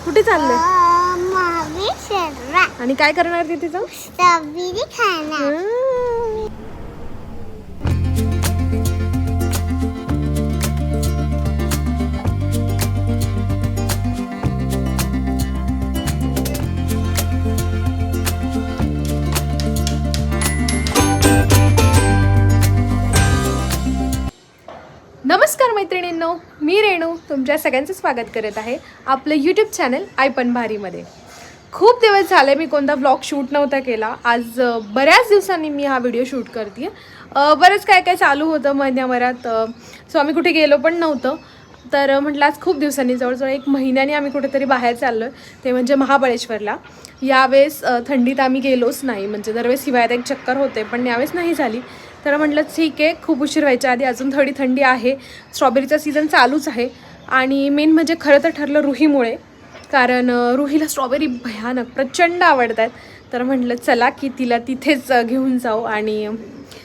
कुठे चालले? महाबळेश्वरला. आणि काय करणार तिथे जाऊन? स्ट्रॉबेरी खाणार. नमस्कार मैत्रिणींनो, मी रेणू तुमच्या सगळ्यांचं स्वागत करत आहे आपलं यूट्यूब चॅनल आय पण भारीमध्ये. खूप दिवस झाले मी कोणता व्लॉग शूट नव्हता केला. आज बऱ्याच दिवसांनी मी हा व्हिडिओ शूट करते. बरंच काय काय चालू होतं महिन्याभरात, सो आम्ही कुठे गेलो पण नव्हतं. तर म्हटलं आज खूप दिवसांनी, जवळजवळ 1 महिन्याने आम्ही कुठेतरी बाहेर चाललो आहे, ते म्हणजे महाबळेश्वरला. यावेळेस थंडीत आम्ही गेलोच नाही, म्हणजे दरवेळेस हिवाळ्यात एक चक्कर होते पण यावेळेस नाही झाली. तर म्हटलं ठीक आहे, खूप उशीर व्हायच्या आधी अजून थोडी थंडी आहे, स्ट्रॉबेरीचा सीझन चालूच आहे. आणि मेन म्हणजे खरं तर ठरलं रुहीमुळे, कारण रुहीला स्ट्रॉबेरी भयानक प्रचंड आवडतात. तर म्हटलं चला की तिला तिथेच घेऊन जाऊ, आणि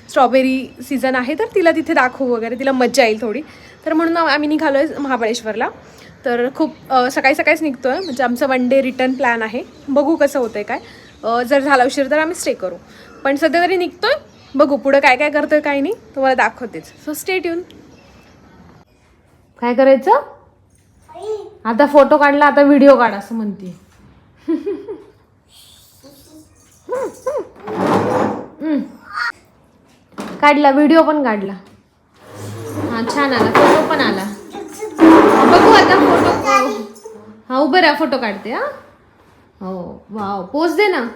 स्ट्रॉबेरी सीझन आहे तर तिला तिथे दाखवू वगैरे, तिला मजा येईल थोडी. तर म्हणून आम्ही निघालो आहे महाबळेश्वरला. तर खूप सकाळी सकाळीच निघतो आहे, म्हणजे आमचं 1 डे रिटर्न प्लॅन आहे. बघू कसं होतं आहे काय, जर झाला उशीर तर आम्ही स्टे करू, पण सध्या तरी निघतो आहे. बघू पुढं काय काय करतोय काय नाही, तुम्हाला दाखवतेच. So stay tune. काय करायचं आता? फोटो काढला, आता व्हिडिओ काढ असं म्हणते. काढला व्हिडिओ पण काढला. हा छान आला, फोटो पण आला. बघू आता फोटो. हा उभं राहा, फोटो काढते. हा हो, वाव, पोज दे ना.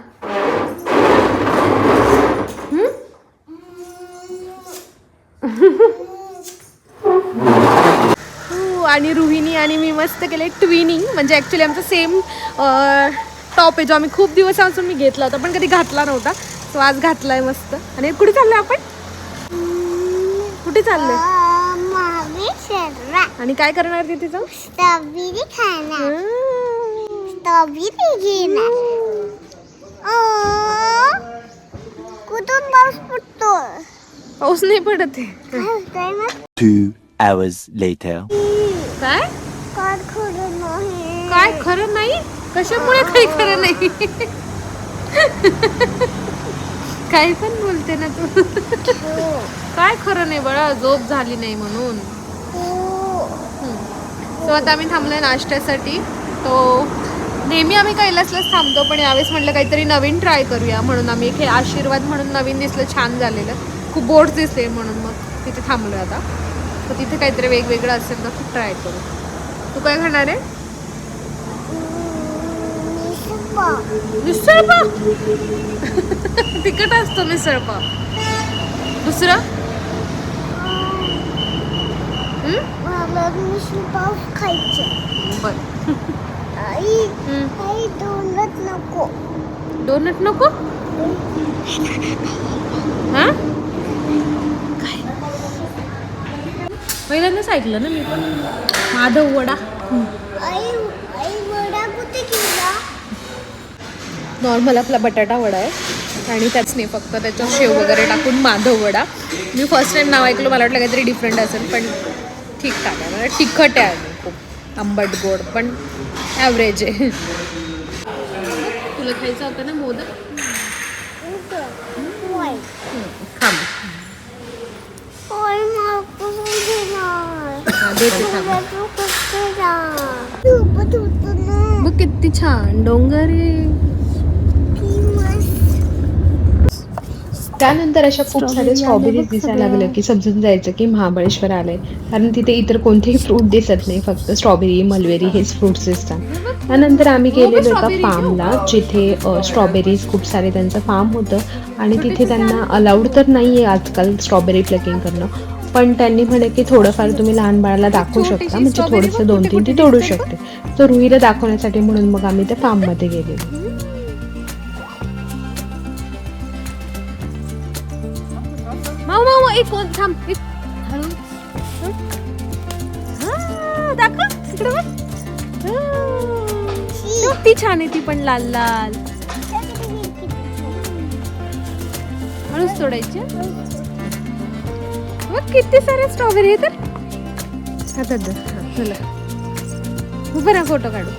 आणि रुहिणी आणि मी मस्त केले ट्विनिंग, म्हणजे ॲक्च्युली आमचा सेम टॉप आहे जो आम्ही खूप दिवसापासून मी घेतला होता पण कधी घातला नव्हता. तो आज घातलाय मस्त. आणि कुठे चाललोय आपण? कुठे चाललोय? महाबळेश्वरला. आणि काय करणार तिथे जाऊन? स्ट्रॉबेरी खाणार. स्ट्रॉबेरी घेणार. कुठून पाऊस पडतो? पाऊस नाही पडत आहे. 2 hours later. काय काय खरं नाही. काय खरं नाही? कशामुळे काही खरं नाही? काही पण बोलते ना तू. काय खरं नाही बाळा, झोप झाली नाही म्हणून. सो आता आम्ही थांबलोय नाश्त्यासाठी. तो नेहमी आम्ही कैलासलाच थांबतो, पण यावेळेस म्हटलं काहीतरी नवीन ट्राय करूया, म्हणून आम्ही हे आशीर्वाद म्हणून नवीन दिसलं, छान झालेलं, खूप बोर्ड्स दिसले म्हणून मग तिथे थांबलोय आता. तर तिथे काहीतरी वेगवेगळं असेल तर ट्राय करू. तू काय खाणार आहे? मिसळपाव. तिखट असतो मिसळपाव. दुसरं मला मिसळपाव खायचं. बर. आई डोनट नको. डोनट नको? हा काय पहिल्यांदाच ऐकलं ना मी पण. माधव वडा. आई वडा कुठे गेला? नॉर्मल आपला बटाटा वडा आहे, आणि त्याच नाही, फक्त त्याच्यात शेव वगैरे टाकून माधव वडा. मी फर्स्ट टाइम नाव ऐकलं, मला वाटलं काहीतरी डिफरंट असेल, पण ठीकठाक आहे. मला तिखट आहे खूप, आंबट गोड, पण ॲव्हरेज आहे. तुला खायचं होतं ना मोदक? थांब. बघ किती छान डोंगर आहे. त्यानंतर अशा खूप सारे स्ट्रॉबेरीज दिसायला लागलं की समजून जायचं की महाबळेश्वर आलंय, कारण तिथे इतर कोणतेही फ्रूट दिसत नाही, फक्त स्ट्रॉबेरी, मलबेरी हेच फ्रुट्स दिसतात. त्यानंतर आम्ही गेलेलो एका फार्मला, जिथे स्ट्रॉबेरीज खूप सारे त्यांचं फार्म होतं, आणि तिथे त्यांना अलाउड तर नाही आहे आजकाल स्ट्रॉबेरी प्लकिंग करणं, पण त्यांनी म्हणे की थोडंफार तुम्ही लहान बाळाला दाखवू शकता, म्हणजे थोडंसं 2-3 ती तोडू शकते. तर रुहीला दाखवण्यासाठी म्हणून मग आम्ही त्या फार्ममध्ये गेलेलो. एक थांब, एक हळू दाखव तिकडे बघ. ती छान आहे, ती पण लाल लाल. हळूच तोडायची. बघ किती सारे स्ट्रॉबेरी आहे. तर आता चला उभं राहा, फोटो काढू.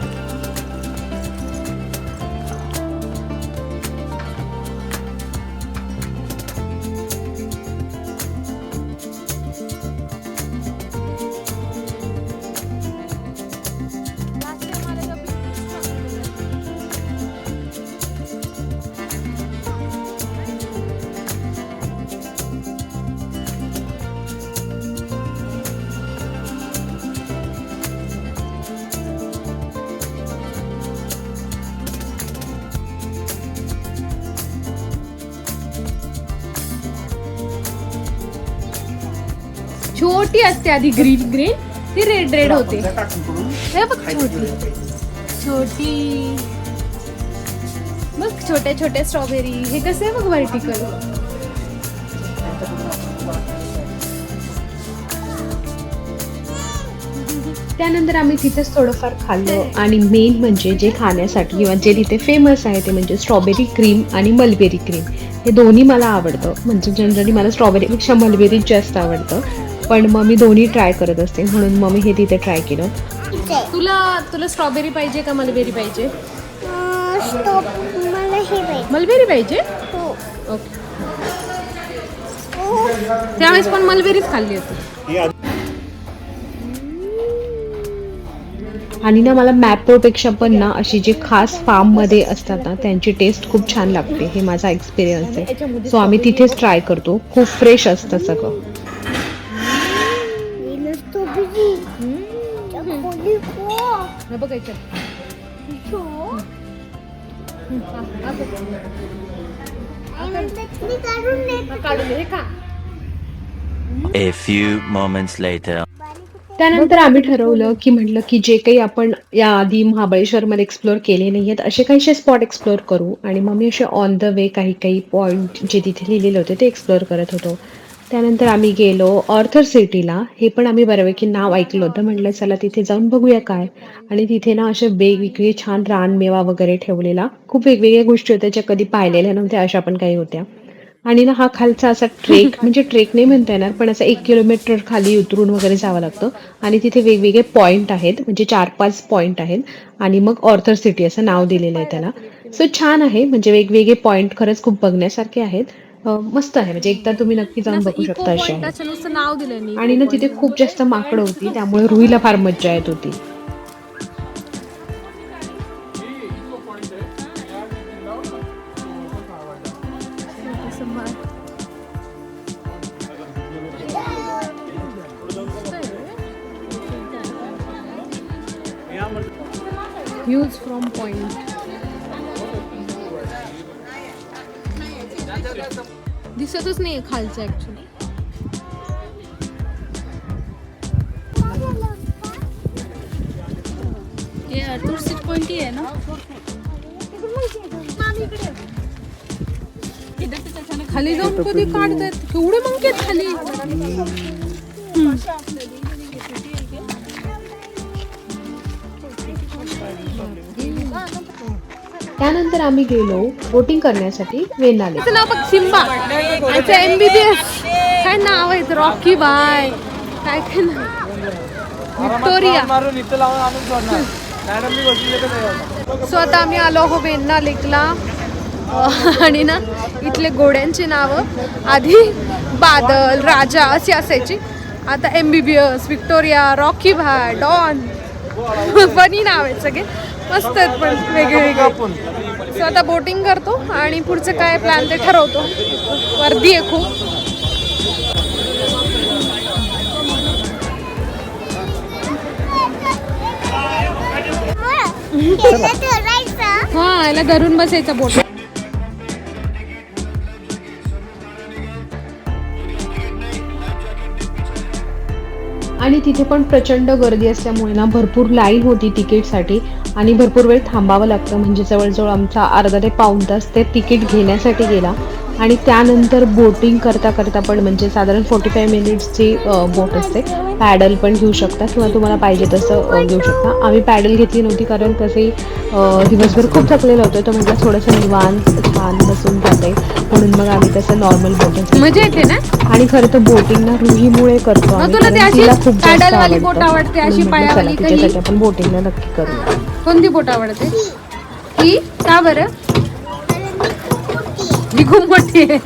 मोठी असते आधी ग्रीन ग्रीन, ती रेड रेड होते. हे बघ छोटी छोटी, बघ छोटे छोटे स्ट्रॉबेरी. हे कसे बघ व्हर्टिकल. त्यानंतर आम्ही तिथेच थोडंफार खाल्लं आणि मेन म्हणजे जे खाण्यासाठी किंवा जे तिथे फेमस आहे ते म्हणजे स्ट्रॉबेरी क्रीम आणि मलबेरी क्रीम. हे दोन्ही मला आवडतं. म्हणजे जनरली मला स्ट्रॉबेरीपेक्षा मलबेरी जास्त आवडतं, पण मग मी दोन्ही ट्राय करत असते म्हणून मग मी हे तिथे ट्राय केलं. तुला स्ट्रॉबेरी पाहिजे का मलबेरी पाहिजे? स्टॉप, मला हे पाहिजे. मलबेरी पाहिजे. हो. ओके. त्यावेळेस पण मलबेरीच खाल्ली होती. आणि ना मला मॅप्रोपेक्षा पण ना अशी जी खास फार्ममध्ये असतात ना त्यांची टेस्ट खूप छान लागते. हे माझा एक्सपिरियन्स आहे. सो आम्ही तिथेच ट्राय करतो. खूप फ्रेश असतं सगळं. स्ट्रॉबेरी. चकोली को. हे बघायचं. काढून हे खा. A few moments later. त्यानंतर आम्ही ठरवलं की म्हटलं की जे काही आपण याआधी महाबळेश्वरमध्ये एक्सप्लोअर केले नाही आहेत असे काहीशे स्पॉट एक्सप्लोअर करू. आणि मग मी असे ऑन द वे काही काही पॉईंट जे तिथे लिहिलेले होते ते एक्सप्लोअर करत होतो. त्यानंतर आम्ही गेलो ऑर्थर सिटीला. हे पण आम्ही बऱ्यापैकी नाव ऐकलं होतं. म्हटलं चला तिथे जाऊन बघूया काय. आणि तिथे ना असे वेगवेगळे छान रानमेवा वगैरे ठेवलेला. खूप वेगवेगळ्या गोष्टी होत्या ज्या कधी पाहिलेल्या नव्हत्या, अशा पण काही होत्या. आणि ना हा खालचा असा ट्रेक म्हणजे ट्रेक नाही म्हणता येणार, पण असं 1 किलोमीटर खाली उतरून वगैरे जावं लागतं. आणि तिथे वेगवेगळे पॉईंट आहेत, म्हणजे 4-5 पॉईंट आहेत. आणि मग ऑर्थर सिटी असं नाव दिलेलं आहे त्याला. सो छान आहे, म्हणजे वेगवेगळे पॉईंट खरंच खूप बघण्यासारखे आहेत. मस्त आहे, म्हणजे एकदा तुम्ही नक्की जाऊन बघू शकता असे आहे. नुसतं नाव दिलं. आणि ना तिथे खूप जास्त माकडं होती, त्यामुळे रुईला फार मज्जा येत होती. Views from point. दिसतच नाही खालचं ऍक्च्युली. टूरिस्ट पॉइंट ही आहे ना. खाली जाऊन कधी काढतात केवढे मंके आहेत खाली. त्यानंतर आम्ही गेलो बोटिंग करण्यासाठी वेनाले. त्याचं नाव बघ, सिम्बा. याचं MBBS काय नाव आहे, रॉकी बाय काय काय नाव, व्हिक्टोरिया. सो आता आम्ही आलो आहो वेण्णा लेकला. आणि ना इथले घोड्यांची नावं आधी बादल, राजा अशी असायची. आता MBBS, व्हिक्टोरिया, रॉकी भाय, डॉन, फनी नाव आहेत सगळे. मस्त आहेत पण वेगवेगळे. सो आता बोटिंग करतो आणि पुढचं काय प्लॅन ते ठरवतो. गर्दी आहे खूप. हा, याला धरून बसायचा बोट. आणि तिथे पण प्रचंड गर्दी असल्यामुळे ना भरपूर लाईन होती तिकीटसाठी आणि भरपूर वेळ थांबावं लागतं. म्हणजे जवळजवळ आमचा अर्धा ते पाऊण तास ते तिकीट घेण्यासाठी गेला. आणि त्यानंतर बोटिंग करता करता पण म्हणजे साधारण 45 मिनिट्सची बोट असते. पॅडल पण घेऊ शकता किंवा तुम्हाला पाहिजे तसं घेऊ शकता. आम्ही पॅडल घेतली नव्हती कारण तसे दिवसभर खूप थकलेलं होतं. तर म्हटलं थोडंसं निवांत छान बसून जाते म्हणून मग आम्ही तसं नॉर्मल बोटिंग. मजा येते ना. आणि खरं तर बोटिंग ना रुहीमुळे करतो आम्ही. तुला ती अशी तिला खूप जास्त पॅडलवाली बोट आवडते, अशी म्हणून म्हटलं पायावाली चला तिच्यासाठी आपण बोटिंगला नक्की करूया. कोणती बोट आवडते? ही का बरं? ही खूप मोठी आहे.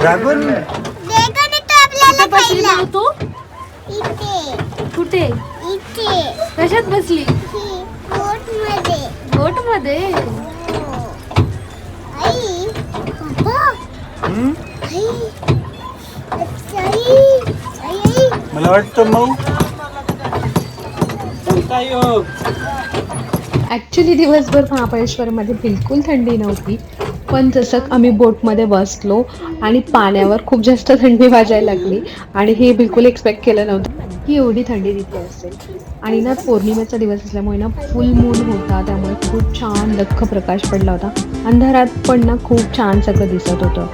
ड्रॅगन येतो आपल्याला खायला. इथे कुठे? इथे कशात बसली? बोटमध्ये. बोटमध्ये. आई बाबा. आई आई आई मला वाटतं मग ॲक्च्युली दिवसभर महाबळेश्वरमध्ये बिलकुल थंडी नव्हती, पण जसं आम्ही बोटमध्ये बसलो आणि पाण्यावर खूप जास्त थंडी वाजायला लागली आणि हे बिलकुल एक्सपेक्ट केलं नव्हतं की एवढी थंडी तिथे असेल. आणि ना पौर्णिमेचा दिवस असल्यामुळे ना फुल मून होता, त्यामुळे खूप छान लख्ख प्रकाश पडला होता. अंधारात पण ना खूप छान सगळं दिसत होतं.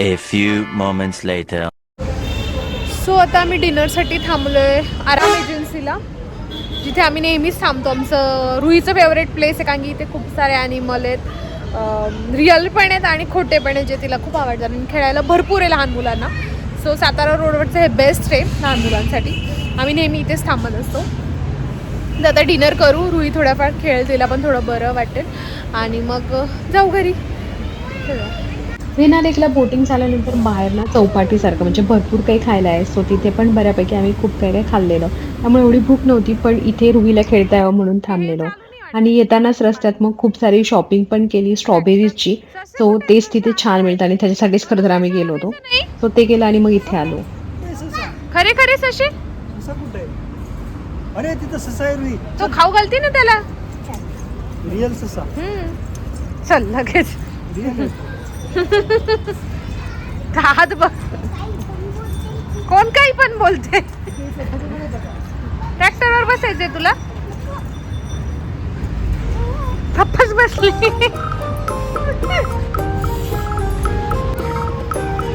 A few moments later. So आता आम्ही डिनरसाठी थांबलोय आराम एजन्सीला, जिथे आम्ही नेहमीच थांबतो. आमचं रुईचं फेवरेट प्लेस आहे, कारण की इथे खूप सारे ॲनिमल आहेत, रिअल पण आहेत आणि खोटे पण आहेत, जे तिला खूप आवडतात आणि खेळायला भरपूर आहे लहान मुलांना. सो सातारा रोडवरचं हे बेस्ट आहे लहान मुलांसाठी. आम्ही नेहमी इथेच थांबत असतो. तर आता डिनर करू, रुई थोड्याफार खेळ, तिला पण थोडं बरं वाटेल आणि मग जाऊ घरी. वेना लेकला बोटिंग झाल्यानंतर बाहेर ना चौपाटीसारखं म्हणजे भरपूर काही खायला आहे. सो तिथे पण बऱ्यापैकी आम्ही खूप काही खाल्लेलं, त्यामुळे एवढी भूक नव्हती, पण इथे रुईला खेळता यावं म्हणून थांबलेलो. आणि येतानाच रस्त्यात मग खूप सारी शॉपिंग पण केली स्ट्रॉबेरीजची. सो तेच तिथे छान मिळतं आणि त्याच्यासाठीच खरं तर आम्ही गेलो होतो. सो ते केलं आणि मग इथे आलो. खरे खरे सशे कुठे? अरे तिथं ससा आहे रुई. तो खाऊ घालते ना त्याला. रिअल ससा. चल लगेच. हात बघ, कोण काही पण बोलते. ट्रॅक्टरवर बसायचंय तुला? थप्पच बसली.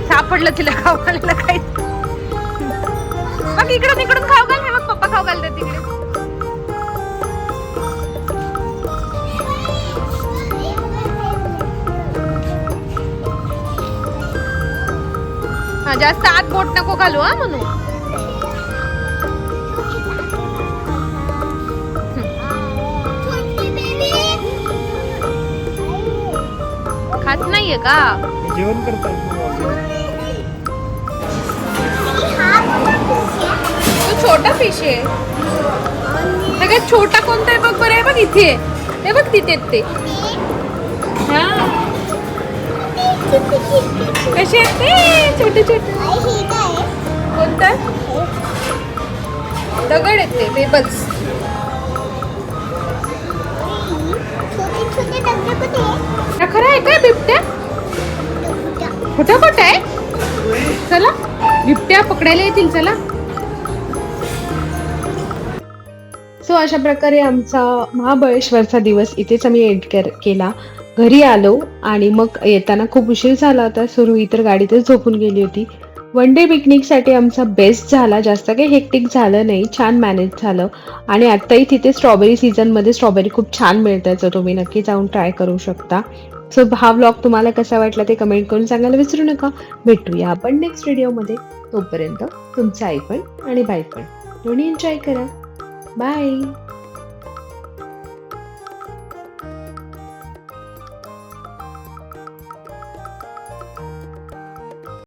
सापडलं तिला खाऊ घालायला काही. बघ इकडून इकडून खाऊ घाल. हे बघ पप्पा खाऊ घालतात तिकडे. हा, जास्त आत बोट नको घालू हा म्हणून. खात नाहीये का? जेवण करतात. तो छोटा फिश आहे. सगळ्यात छोटा कोणता आहे बघ बरं. आहे बघ इथे, हे बघ तिथे ते. हा कसे आहेत ते छोटे छोटे. कोणता? दगड आहेत ते, बेबल्स. खरं आहे काय बिबट्या? खोटा खोटा आहे. चला बिबट्या पकडायला येतील. चला. सो अशा प्रकारे आमचा महाबळेश्वरचा दिवस इथेच आम्ही एंड केला. घरी आलो आणि मग येताना खूप उशीर झाला होता. सो रुई तर गाडीतच झोपून गेली होती. वन डे पिकनिकसाठी आमचा बेस्ट झाला, जास्त काही हेक्टिक झालं नाही, छान मॅनेज झालं. आणि आत्ताही तिथे स्ट्रॉबेरी सीझनमध्ये स्ट्रॉबेरी खूप छान मिळतात, सो तुम्ही नक्की जाऊन ट्राय करू शकता. सो हा व्लॉग तुम्हाला कसा वाटला ते कमेंट करून सांगायला विसरू नका. भेटूया आपण नेक्स्ट व्हिडिओमध्ये. तोपर्यंत तुमचं आई पण आणि बाई पण दोन्ही एन्जॉय करा. बाय.